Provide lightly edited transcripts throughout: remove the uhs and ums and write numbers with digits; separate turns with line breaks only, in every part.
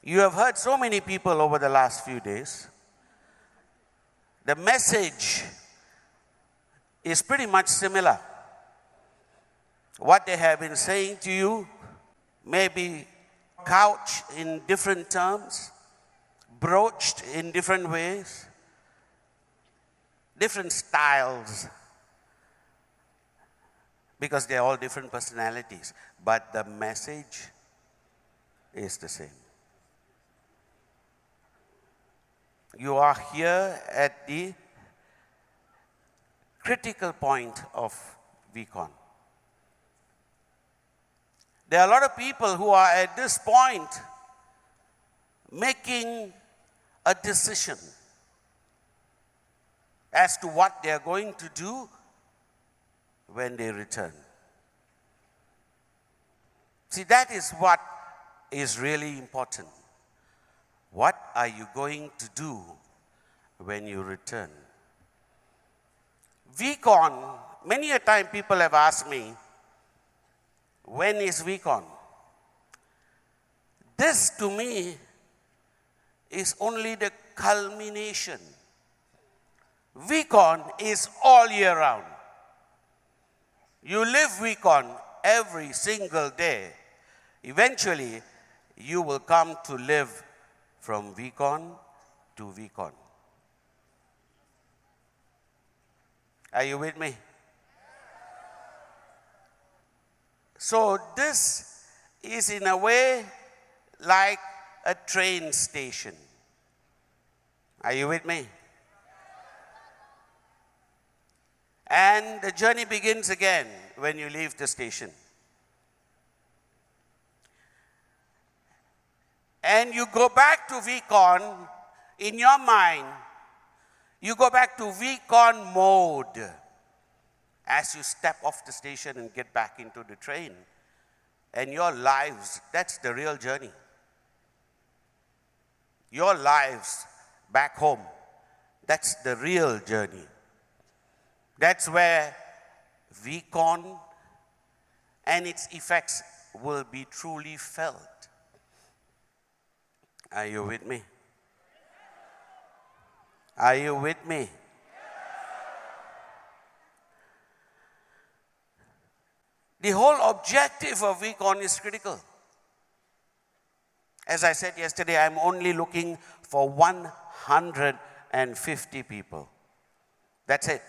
You have heard so many people over the last few days. The message is pretty much similar. What they have been saying to you may be couched in different terms, broached in different ways, different styles, because they're all different personalities. But the message is the same. You are here at the critical point of VCon. There are a lot of people who are at this point making a decision as to what they are going to do when they return. See, that is what is really important. What are you going to do when you return? VCon, many a time people have asked me, when is VCon? This to me is only the culmination. VCon is all year round. You live VCon every single day. Eventually, you will come to live from VCon to VCon. Are you with me? So this is in a way like a train station. Are you with me? And the journey begins again when you leave the station. And you go back to VCon in your mind. You go back to VCon mode as you step off the station and get back into the train. And your lives, that's the real journey. Your lives back home, that's the real journey. That's where VCon and its effects will be truly felt. Are you with me? Are you with me? The whole objective of VCon is critical. As I said yesterday, I'm only looking for 150 people. That's it.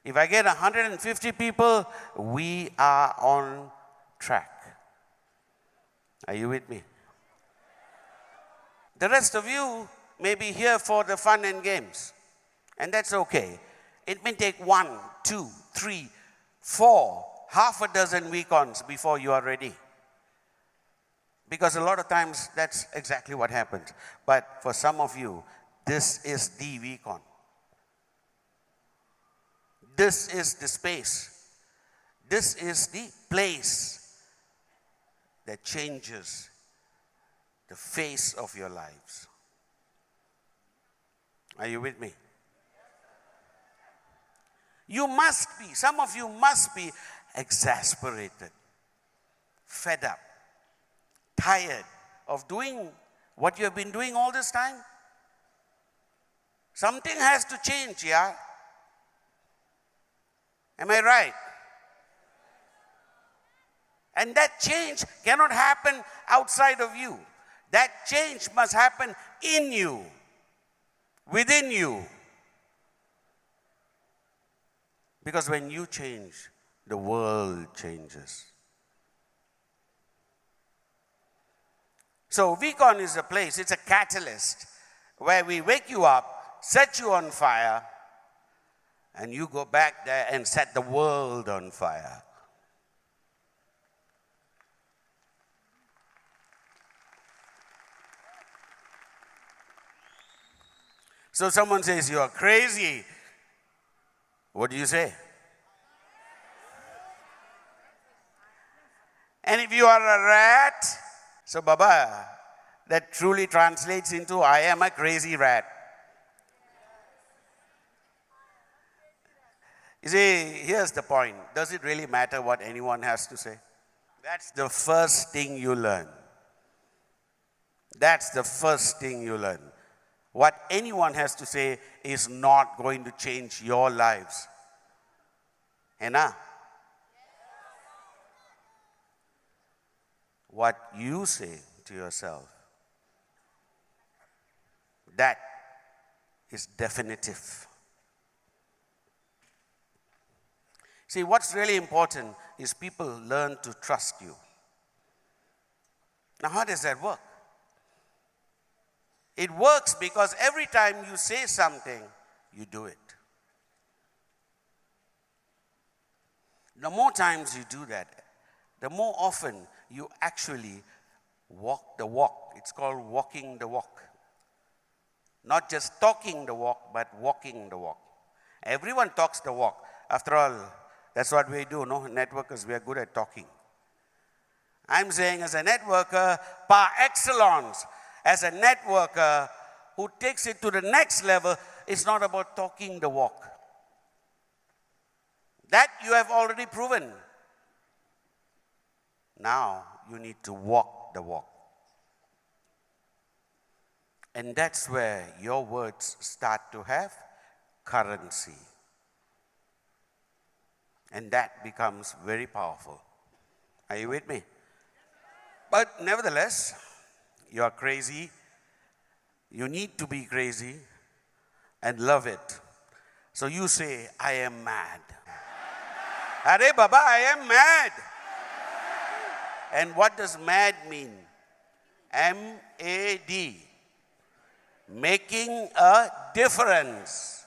If I get 150 people, we are on track. Are you with me? The rest of you may be here for the fun and games, and that's okay. It may take 1, 2, 3, 4, half a dozen VCons before you are ready. Because a lot of times that's exactly what happens. But for some of you, this is the VCon. This is the space. This is the place that changes the face of your lives. Are you with me? You must be, some of you must be exasperated, fed up, tired of doing what you have been doing all this time. Something has to change, yeah? Am I right? And that change cannot happen outside of you. That change must happen in you, within you. Because when you change, the world changes. So VCon is a place, it's a catalyst where we wake you up, set you on fire, and you go back there and set the world on fire. So someone says, you are crazy. What do you say? And if you are a rat, so Baba, that truly translates into, I am a crazy rat. You see, here's the point. Does it really matter what anyone has to say? That's the first thing you learn. That's the first thing you learn. What anyone has to say is not going to change your lives. Hena? What you say to yourself, that is definitive. See, what's really important is people learn to trust you. Now, how does that work? It works because every time you say something, you do it. The more times you do that, the more often you actually walk the walk. It's called walking the walk. Not just talking the walk, but walking the walk. Everyone talks the walk. After all, that's what we do, no? Networkers, we are good at talking. I'm saying as a networker, par excellence, as a networker who takes it to the next level, it's not about talking the walk. That you have already proven. Now you need to walk the walk. And that's where your words start to have currency. And that becomes very powerful. Are you with me? But nevertheless, you are crazy. You need to be crazy and love it. So you say, I am mad. Arey Baba, I am mad. And what does mad mean? M-A-D. Making a difference.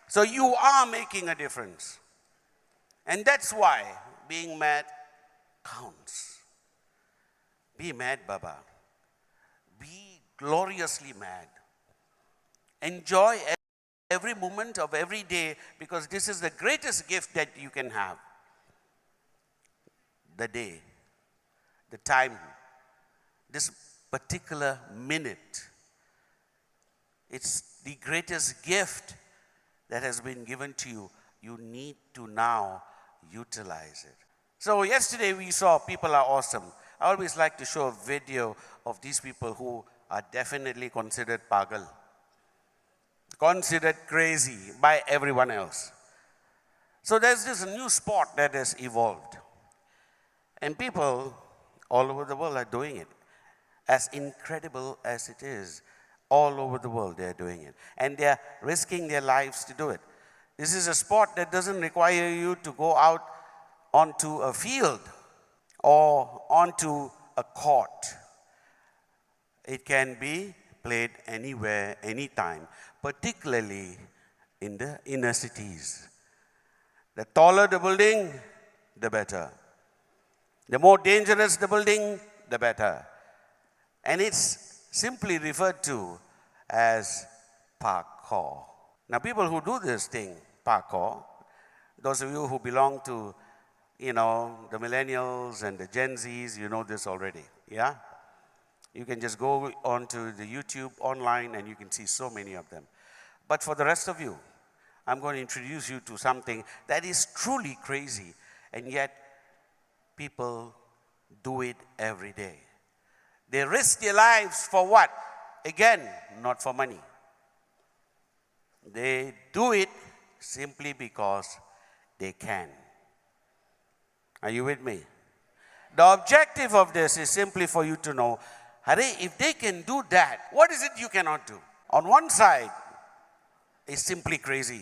So you are making a difference. And that's why being mad counts. Be mad, Baba. Be gloriously mad. Enjoy every moment of every day, because this is the greatest gift that you can have. The day, the time, this particular minute. It's the greatest gift that has been given to you. You need to now utilize it. So yesterday we saw People Are Awesome. I always like to show a video of these people who are definitely considered pagal, considered crazy by everyone else. So there's this new sport that has evolved. And people all over the world are doing it. As incredible as it is, all over the world they are doing it. And they are risking their lives to do it. This is a sport that doesn't require you to go out onto a field or onto a court. It can be played anywhere, anytime, particularly in the inner cities. The taller the building, the better. The more dangerous the building, the better. And it's simply referred to as parkour. Now, people who do this thing, parkour, those of you who belong to, the millennials and the Gen Zs, you know this already, yeah? You can just go onto the YouTube online and you can see so many of them. But for the rest of you, I'm going to introduce you to something that is truly crazy, and yet people do it every day. They risk their lives for what? Again, not for money. They do it simply because they can. Are you with me? The objective of this is simply for you to know, Hare, if they can do that, what is it you cannot do? On one side, it's simply crazy.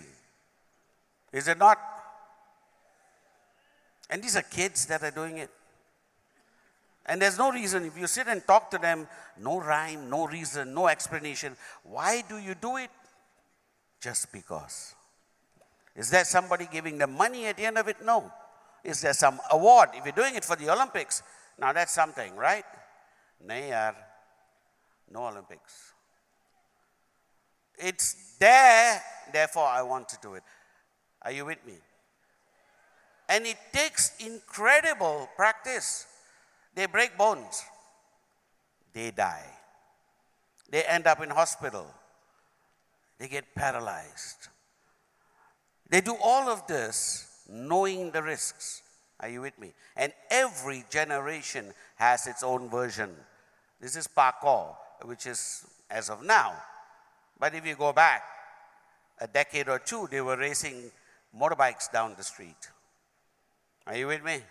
Is it not? And these are kids that are doing it. And there's no reason, if you sit and talk to them, no rhyme, no reason, no explanation. Why do you do it? Just because. Is there somebody giving them money at the end of it? No. Is there some award? If you're doing it for the Olympics, now that's something, right? Nahi yaar, no Olympics. It's there, therefore I want to do it. Are you with me? And it takes incredible practice. They break bones. They die. They end up in hospital. They get paralyzed. They do all of this knowing the risks. Are you with me? And every generation has its own version. This is parkour, which is as of now. But if you go back a decade or two, they were racing motorbikes down the street. Are you with me?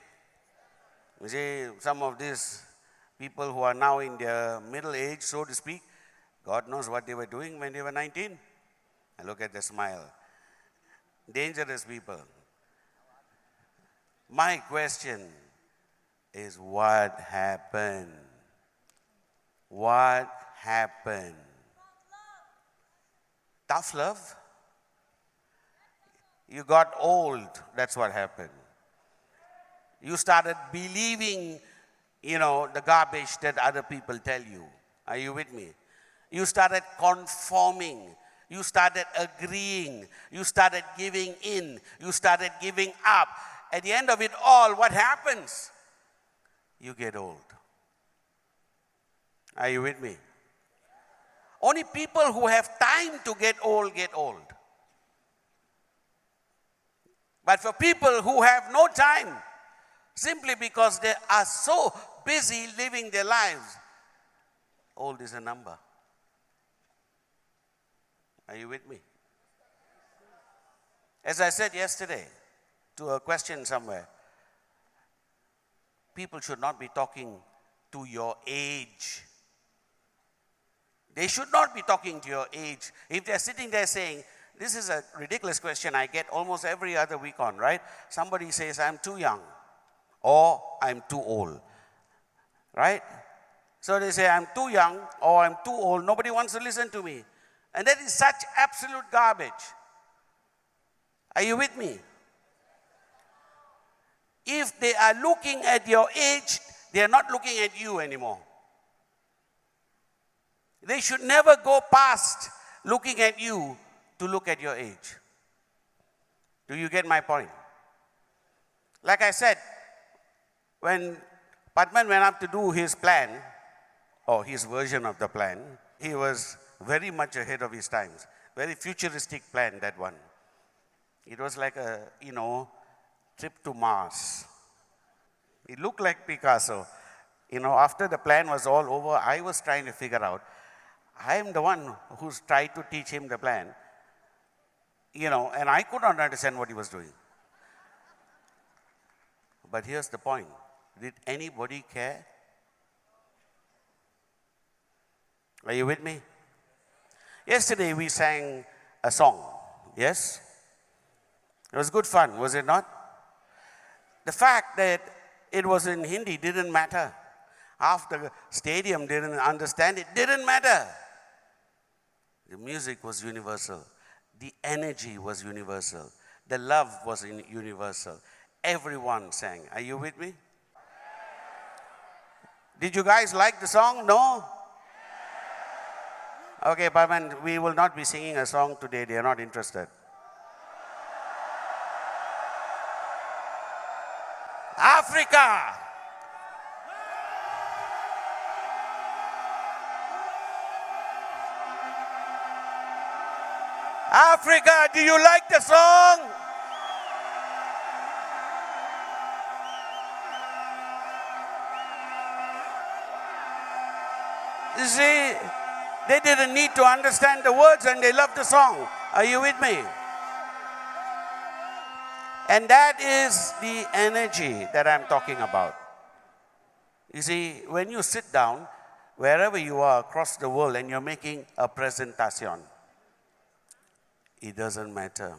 You see, some of these people who are now in their middle age, so to speak, God knows what they were doing when they were 19. And look at the smile. Dangerous people. My question is, what happened? What happened? Tough love? You got old, that's what happened. You started believing, the garbage that other people tell you. Are you with me? You started conforming. You started agreeing. You started giving in. You started giving up. At the end of it all, what happens? You get old. Are you with me? Only people who have time to get old get old. But for people who have no time, simply because they are so busy living their lives, old is a number. Are you with me? As I said yesterday to a question somewhere, people should not be talking to your age. They should not be talking to your age. If they're sitting there saying, this is a ridiculous question I get almost every other week on, right? Somebody says, I'm too young or I'm too old, right? So they say, I'm too young or I'm too old. Nobody wants to listen to me. And that is such absolute garbage. Are you with me? If they are looking at your age, they are not looking at you anymore. They should never go past looking at you to look at your age. Do you get my point? Like I said, when Padman went up to do his plan, or his version of the plan, he was very much ahead of his times. Very futuristic plan, that one. It was like a, trip to Mars. It looked like Picasso. After the plan was all over, I was trying to figure out, I am the one who's tried to teach him the plan, and I could not understand what he was doing. But here's the point. Did anybody care? Are you with me? Yesterday we sang a song, yes? It was good fun, was it not? The fact that it was in Hindi didn't matter. Half the stadium didn't understand it, didn't matter. The music was universal. The energy was universal. The love was universal. Everyone sang. Are you with me? Did you guys like the song? No? Okay, Pavan, we will not be singing a song today. They are not interested. Africa! Africa, do you like the song? You see, they didn't need to understand the words and they loved the song. Are you with me? And that is the energy that I'm talking about. You see, when you sit down, wherever you are across the world and you're making a presentation, it doesn't matter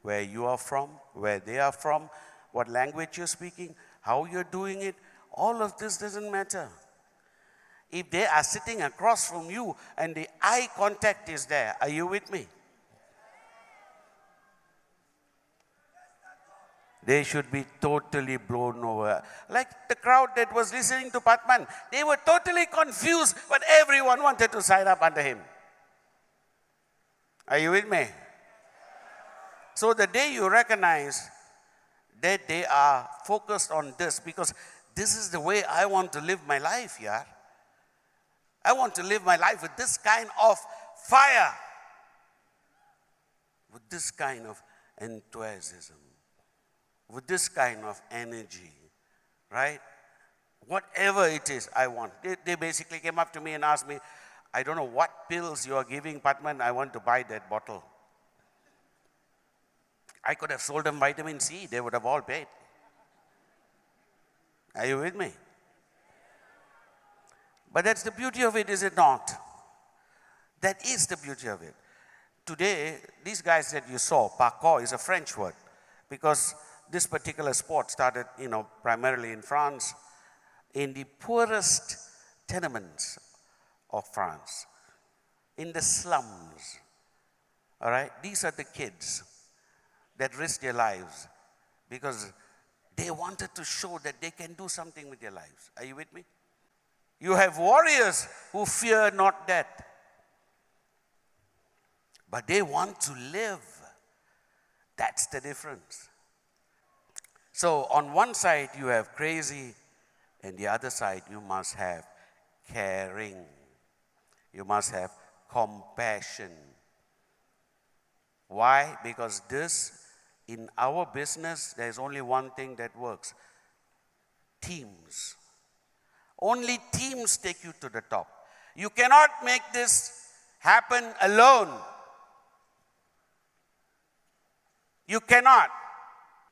where you are from, where they are from, what language you're speaking, how you're doing it. All of this doesn't matter. If they are sitting across from you and the eye contact is there, are you with me? They should be totally blown over. Like the crowd that was listening to Patman, they were totally confused, but everyone wanted to sign up under him. Are you with me? So the day you recognize that they are focused on this, because this is the way I want to live my life, yeah. I want to live my life with this kind of fire, with this kind of enthusiasm, with this kind of energy, right? Whatever it is I want. They basically came up to me and asked me, I don't know what pills you are giving, Padman, I want to buy that bottle. I could have sold them vitamin C, they would have all paid. Are you with me? But that's the beauty of it, is it not? That is the beauty of it. Today, these guys that you saw, parkour is a French word, because this particular sport started, primarily in France, in the poorest tenements of France, in the slums. All right? These are the kids that risked their lives because they wanted to show that they can do something with their lives. Are you with me? You have warriors who fear not death, but they want to live. That's the difference. So on one side you have crazy, and the other side you must have caring. You must have compassion. Why? Because in our business, there's only one thing that works. Teams. Only teams take you to the top. You cannot make this happen alone. You cannot.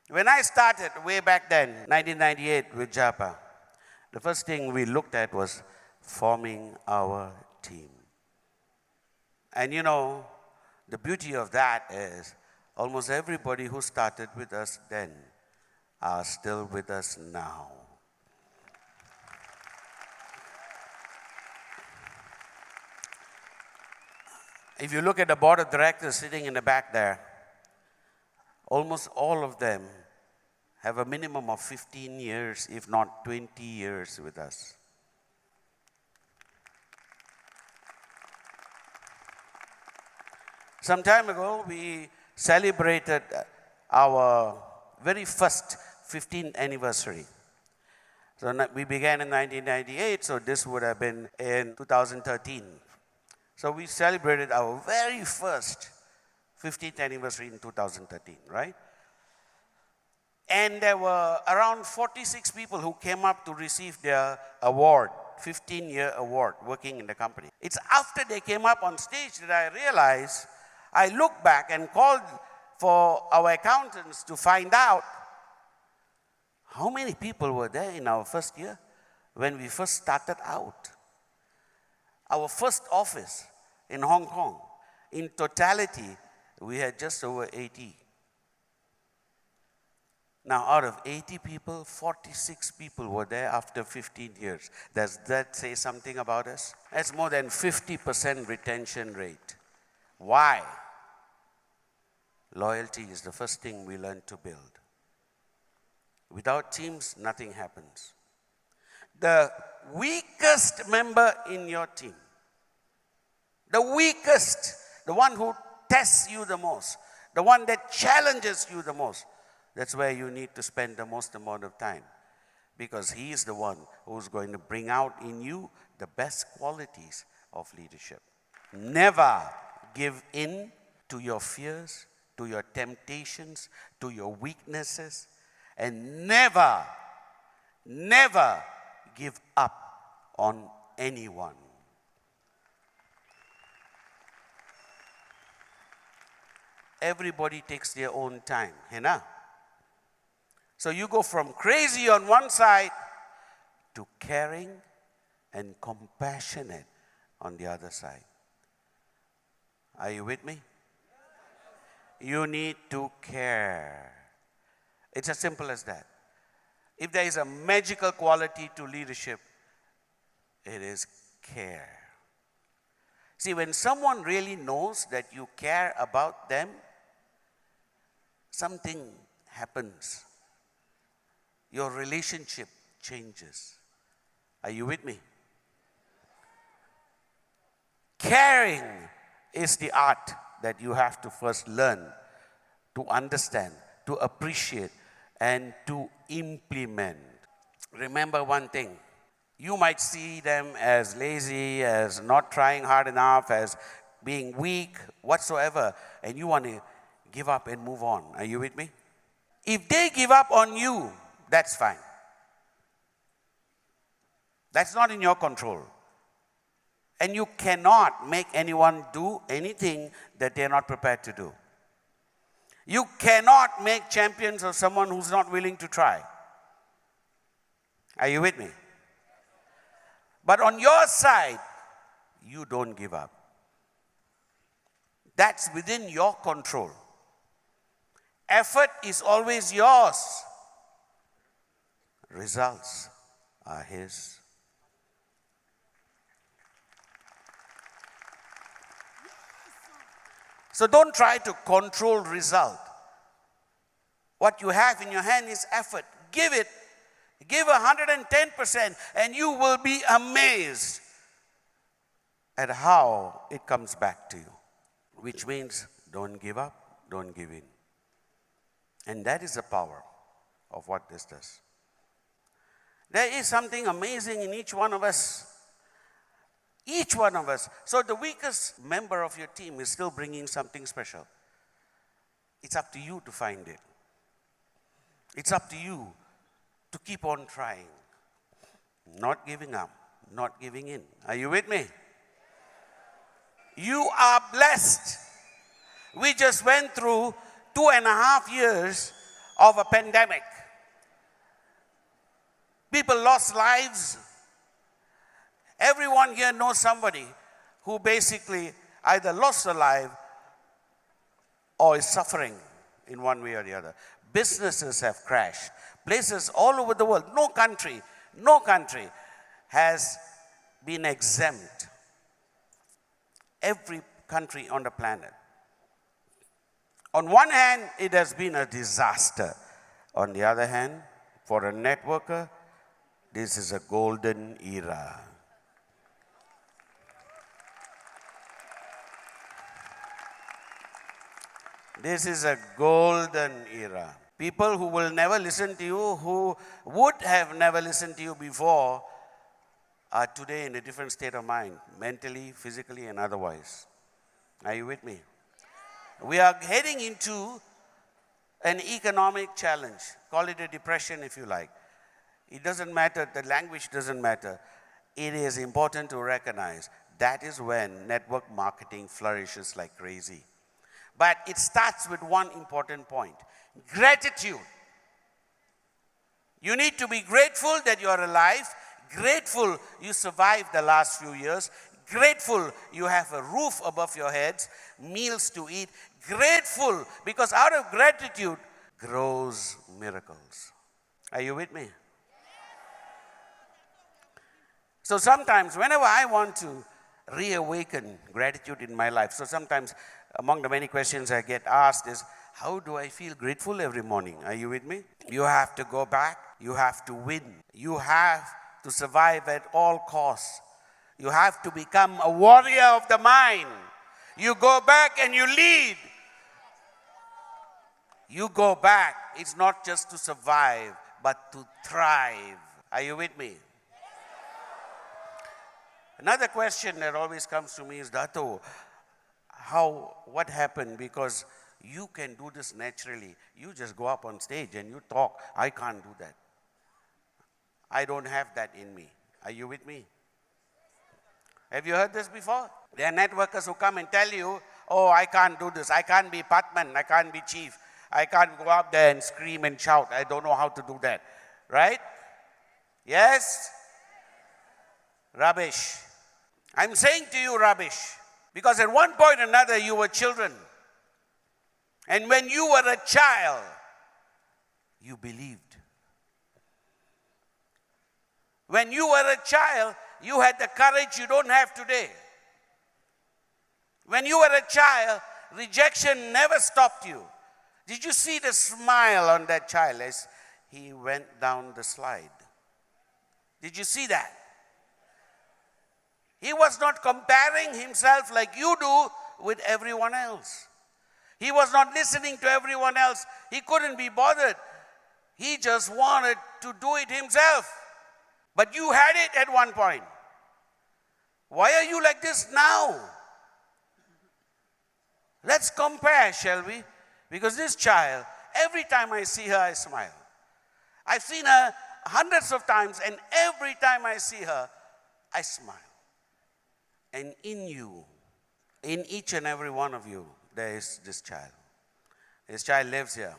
When I started way back then, 1998 with Japa, the first thing we looked at was forming our team. And the beauty of that is almost everybody who started with us then are still with us now. If you look at the board of directors sitting in the back there, almost all of them have a minimum of 15 years, if not 20 years with us. Some time ago, we celebrated our very first 15th anniversary. So we began in 1998, so this would have been in 2013. So we celebrated our very first 15th anniversary in 2013, right? And there were around 46 people who came up to receive their award, 15-year award, working in the company. It's after they came up on stage that I realized, I looked back and called for our accountants to find out how many people were there in our first year when we first started out. Our first office in Hong Kong, in totality, we had just over 80. Now, out of 80 people, 46 people were there after 15 years. Does that say something about us? That's more than 50% retention rate. Why? Loyalty is the first thing we learn to build. Without teams, nothing happens. The weakest member in your team, the weakest, the one who tests you the most, the one that challenges you the most, that's where you need to spend the most amount of time, because he is the one who's going to bring out in you the best qualities of leadership. Never give in to your fears, to your temptations, to your weaknesses, and never give up on anyone. Everybody takes their own time, So you go from crazy on one side to caring and compassionate on the other side. Are you with me? You need to care. It's as simple as that. If there is a magical quality to leadership, it is care. See, when someone really knows that you care about them, something happens. Your relationship changes. Are you with me? Caring is the art that you have to first learn, to understand, to appreciate, and to implement. Remember one thing. You might see them as lazy, as not trying hard enough, as being weak, whatsoever, and you want to give up and move on. Are you with me? If they give up on you, that's fine. That's not in your control. And you cannot make anyone do anything that they're not prepared to do. You cannot make champions of someone who's not willing to try. Are you with me? But on your side, you don't give up. That's within your control. Effort is always yours. Results are His. So don't try to control result. What you have in your hand is effort. Give it. Give 110% and you will be amazed at how it comes back to you. Which means don't give up, don't give in. And that is the power of what this does. There is something amazing in each one of us. Each one of us. So the weakest member of your team is still bringing something special. It's up to you to find it. It's up to you to keep on trying. Not giving up, not giving in. Are you with me? You are blessed. We just went through 2.5 years of a pandemic. People lost lives. Everyone here knows somebody who basically either lost a life or is suffering in one way or the other. Businesses have crashed. Places all over the world. No country has been exempt. Every country on the planet. On one hand, it has been a disaster. On the other hand, for a networker, this is a golden era. This is a golden era. People who will never listen to you, who would have never listened to you before, are today in a different state of mind, mentally, physically, and otherwise. Are you with me? We are heading into an economic challenge. Call it a depression if you like. It doesn't matter, the language doesn't matter. It is important to recognize that is when network marketing flourishes like crazy. But it starts with one important point. Gratitude. You need to be grateful that you are alive. Grateful you survived the last few years. Grateful you have a roof above your heads, meals to eat. Grateful because out of gratitude grows miracles. Are you with me? So sometimes whenever I want to reawaken gratitude in my life, so sometimes among the many questions I get asked is, how do I feel grateful every morning? Are you with me? You have to go back. You have to win. You have to survive at all costs. You have to become a warrior of the mind. You go back and you lead. You go back. It's not just to survive, but to thrive. Are you with me? Another question that always comes to me is, Dato, what happened? Because you can do this naturally. You just go up on stage and you talk. I can't do that. I don't have that in me. Are you with me? Have you heard this before? There are networkers who come and tell you, oh, I can't do this. I can't be Patman. I can't be chief. I can't go up there and scream and shout. I don't know how to do that. Right? Yes? Rubbish. I'm saying to you rubbish. Because at one point or another you were children. And when you were a child, you believed. When you were a child, you had the courage you don't have today. When you were a child, rejection never stopped you. Did you see the smile on that child as he went down the slide? Did you see that? He was not comparing himself like you do with everyone else. He was not listening to everyone else. He couldn't be bothered. He just wanted to do it himself. But you had it at one point. Why are you like this now? Let's compare, shall we? Because this child Every time I see her, I smile. I've seen her hundreds of times, and every time I see her, I smile. And in you, in each and every one of you, there is this child. This child lives here.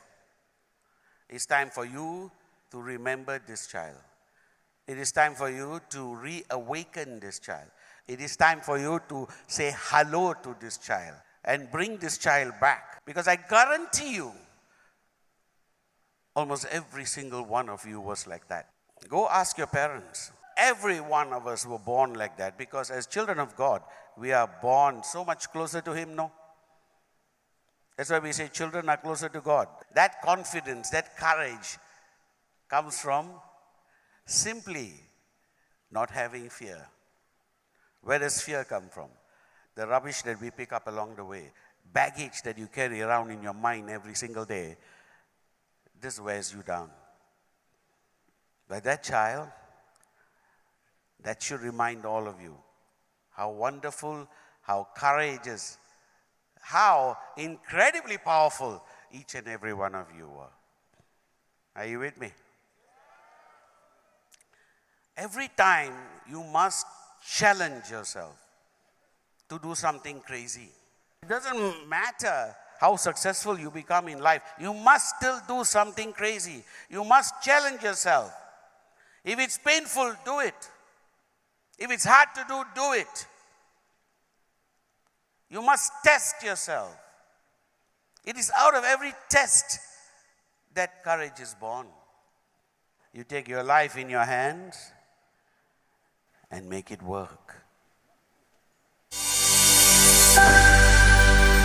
It's time for you to remember this child. It is time for you to reawaken this child. It is time for you to say hello to this child and bring this child back. Because I guarantee you, almost every single one of you was like that. Go ask your parents. Every one of us were born like that, because as children of God, we are born so much closer to Him, no? That's why we say children are closer to God. That confidence, that courage comes from simply not having fear. Where does fear come from? The rubbish that we pick up along the way, baggage that you carry around in your mind every single day, this wears you down. But that child, that should remind all of you how wonderful, how courageous, how incredibly powerful each and every one of you are. Are you with me? Every time you must challenge yourself to do something crazy. It doesn't matter how successful you become in life. You must still do something crazy. You must challenge yourself. If it's painful, do it. If it's hard to do, do it. You must test yourself. It is out of every test that courage is born. You take your life in your hands and make it work.